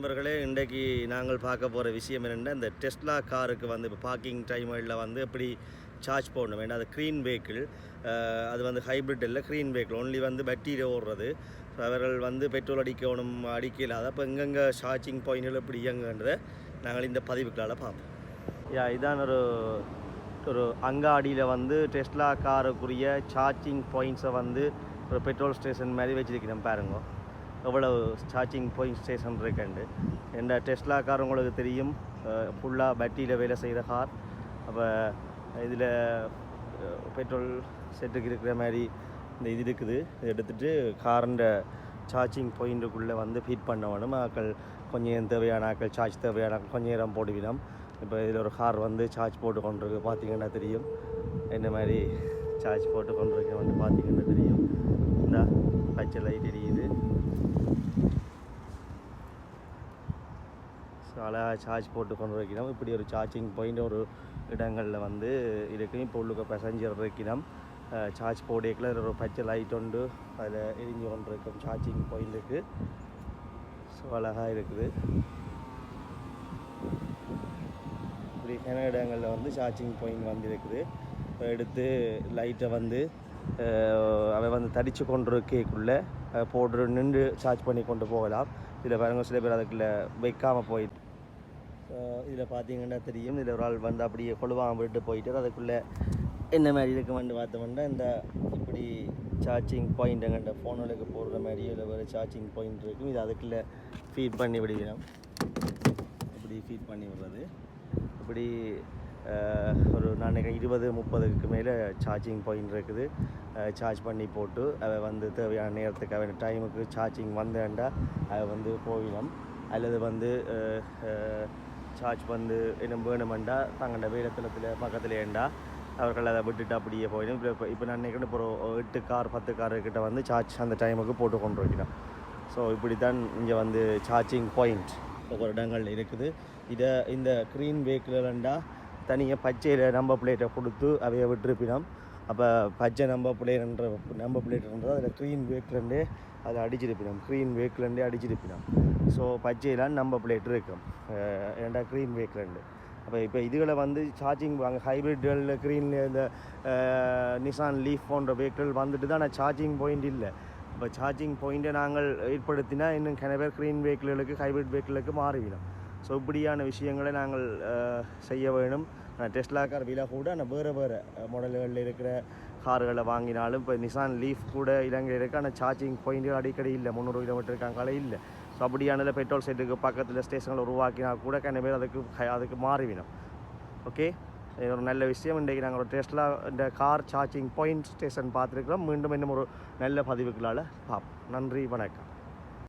நண்பர்களே, இன்றைக்கு நாங்கள் பார்க்க போகிற விஷயம் என்னென்னா, இந்த டெஸ்லா காருக்கு வந்து இப்போ பார்க்கிங் டைமில் வந்து எப்படி சார்ஜ் போடணும் வேண்டாம். அது க்ரீன் வெஹிக்கிள், அது வந்து ஹைப்ரிட் இல்லை, க்ரீன் வெஹிக்கிள் ஒன்லி வந்து பேட்டரியில் ஓடுறது. அவர்கள் வந்து பெட்ரோல் அடிக்கணும், அடிக்க இல்லாத அப்போ எங்கெங்கே சார்ஜிங் பாயிண்ட்கள் எப்படி இயங்குன்றதை நாங்கள் இந்த பதிவுகளால் பார்ப்போம். இதான் ஒரு அங்காடியில் வந்து டெஸ்லா காருக்குரிய சார்ஜிங் பாயிண்ட்ஸை வந்து ஒரு பெட்ரோல் ஸ்டேஷன் மாதிரி வச்சுருக்கிறோம். பாருங்க எவ்வளவு சார்ஜிங் பாயிண்ட் ஸ்டேஷன் இருக்குண்டு. இந்த டெஸ்லா கார் உங்களுக்கு தெரியும், ஃபுல்லாக பேட்டரியில் வேலை செய்கிற கார். அப்போ இதில் பெட்ரோல் செட்டுக்கு இருக்கிற மாதிரி இந்த இது இருக்குது. இது எடுத்துகிட்டு காரண்ட சார்ஜிங் பாயிண்ட்டுக்குள்ளே வந்து ஃபீட் பண்ண வேணும். ஆக்கள் கொஞ்சம் தேவையான ஆக்கள் சார்ஜ் தேவையான கொஞ்சம் நேரம் போடுவிடும். இப்போ இதில் ஒரு கார் வந்து சார்ஜ் போட்டு கொண்டிருக்கு, பார்த்தீங்கன்னா தெரியும் என்ன மாதிரி சார்ஜ் போட்டு கொண்டிருக்க வந்து பார்த்தீங்கன்னா தெரியும். இந்த பச்சை லைட் எரியுது. ஸோ அழகாக சார்ஜ் போட்டு கொண்டு வைக்கணும். இப்படி ஒரு சார்ஜிங் பாயிண்ட் ஒரு இடங்களில் வந்து இருக்குது. இப்போ உள்ளுக்க பேசஞ்சர் வைக்கணும், சார்ஜ் போடேக்கில் ஒரு பச்சை லைட் உண்டு, அதில் எரிஞ்சு கொண்டு இருக்கும் சார்ஜிங் பாயிண்ட்டுக்கு. ஸோ அழகாக இருக்குது. இப்படி கிணறு இடங்களில் வந்து சார்ஜிங் பாயிண்ட் வந்து இருக்குது. இப்போ எடுத்து லைட்டை வந்து அவை வந்து தடித்து கொண்டு கேக்குள்ளே போட்டு நின்று சார்ஜ் பண்ணி கொண்டு போகலாம். இதில் பாருங்க, சில பேர் அதுக்குள்ளே வைக்காமல் போயிட்டு இதில் பார்த்தீங்கன்னா தெரியும். இதில் ஒரு ஆள் வந்து அப்படியே கொழுவாமல் விட்டு போயிட்டு அதுக்குள்ளே என்ன மாதிரி இருக்கு வந்து பார்த்தோம்னா, இந்த இப்படி சார்ஜிங் பாயிண்ட் எங்கள்கிட்ட ஃபோனுக்கு போடுற மாதிரி இல்லை வேறு சார்ஜிங் பாயிண்ட் இருக்கும். இது அதுக்குள்ளே ஃபீட் பண்ணி விடுவோம். இப்படி ஃபீட் பண்ணி விடுறது. இப்படி ஒரு நான் 20-30க்கு மேலே சார்ஜிங் பாயிண்ட் இருக்குது. சார்ஜ் பண்ணி போட்டு அதை வந்து தேவையான நேரத்துக்கு அவன் டைமுக்கு சார்ஜிங் வந்தேன்டா அதை வந்து போயிடும். அல்லது வந்து சார்ஜ் வந்து என்ன வேணுமெண்டா தங்கள்ட வேலத்தளத்தில் பக்கத்தில் ஏண்டா அவர்கள் அதை விட்டுட்டு அப்படியே போயிடும். இப்போ நான் நினைக்கிறேன், இப்போ ஒரு 8 கார் 10 கார்கிட்ட வந்து சார்ஜ் அந்த டைமுக்கு போட்டு கொண்டு வைக்கணும். ஸோ இப்படி தான் இங்கே வந்து சார்ஜிங் பாயிண்ட் ஒவ்வொரு இடங்களில் இருக்குது. இந்த க்ரீன் வெஹிக்கிள்ண்டா தனியாக பச்சையில் நம்பர் பிளேட்டை கொடுத்து அவையை விட்டுருப்பினோம். அப்போ பச்சை நம்பர் பிளேட்டுன்றது அதில் க்ரீன் வெஹிக்கிள்ண்டே அதை அடிச்சிருப்பினோம், க்ரீன் வெஹிக்கிள்ண்டே அடிச்சிருப்பினோம். ஸோ பச்சையில் நம்பர் பிளேட் இருக்கும், ஏன்டா க்ரீன் வெஹிக்கிள்ண்டு. அப்போ இப்போ இதுகளை வந்து சார்ஜிங் அங்கே ஹைப்ரிட்களில் க்ரீனில் இந்த நிசான் லீஃப் போன்ற வெஹிக்கிள் வந்துட்டு தான். ஆனால் சார்ஜிங் பாயிண்ட் இல்லை. இப்போ சார்ஜிங் பாயிண்ட்டை நாங்கள் ஏற்படுத்தினா இன்னும் கிண பேர் க்ரீன் வெஹிக்கிள்களுக்கு ஹைப்ரிட் வெஹிக்கிளுக்கு மாறிவிடும். ஸோ இப்படியான விஷயங்களை நாங்கள் செய்ய வேணும். டெஸ்லா கார் விலை கூட ஆனால் வேறு மாடல்களில் இருக்கிற கார்களை வாங்கினாலும் இப்போ நிசான் லீஃப் கூட இலங்கை இருக்குது. ஆனால் சார்ஜிங் பாயிண்ட்டுகள் அடிக்கடி இல்லை, 300 கிலோமீட்டருக்காங்களே இல்லை. ஸோ அப்படியானதில் பெட்ரோல் செட்டுக்கு பக்கத்தில் ஸ்டேஷனில் உருவாக்கினால் கூட கண்ண பேர் அதுக்கு மாறிவிடும். ஓகே, இது ஒரு நல்ல விஷயம். இன்றைக்கு நாங்கள் ஒரு டெஸ்லா இந்த கார் சார்ஜிங் பாயிண்ட் ஸ்டேஷன் பார்த்துருக்கிறோம். மீண்டும் இன்னும் ஒரு நல்ல பதிவுகளால் பார்ப்போம். நன்றி, வணக்கம்.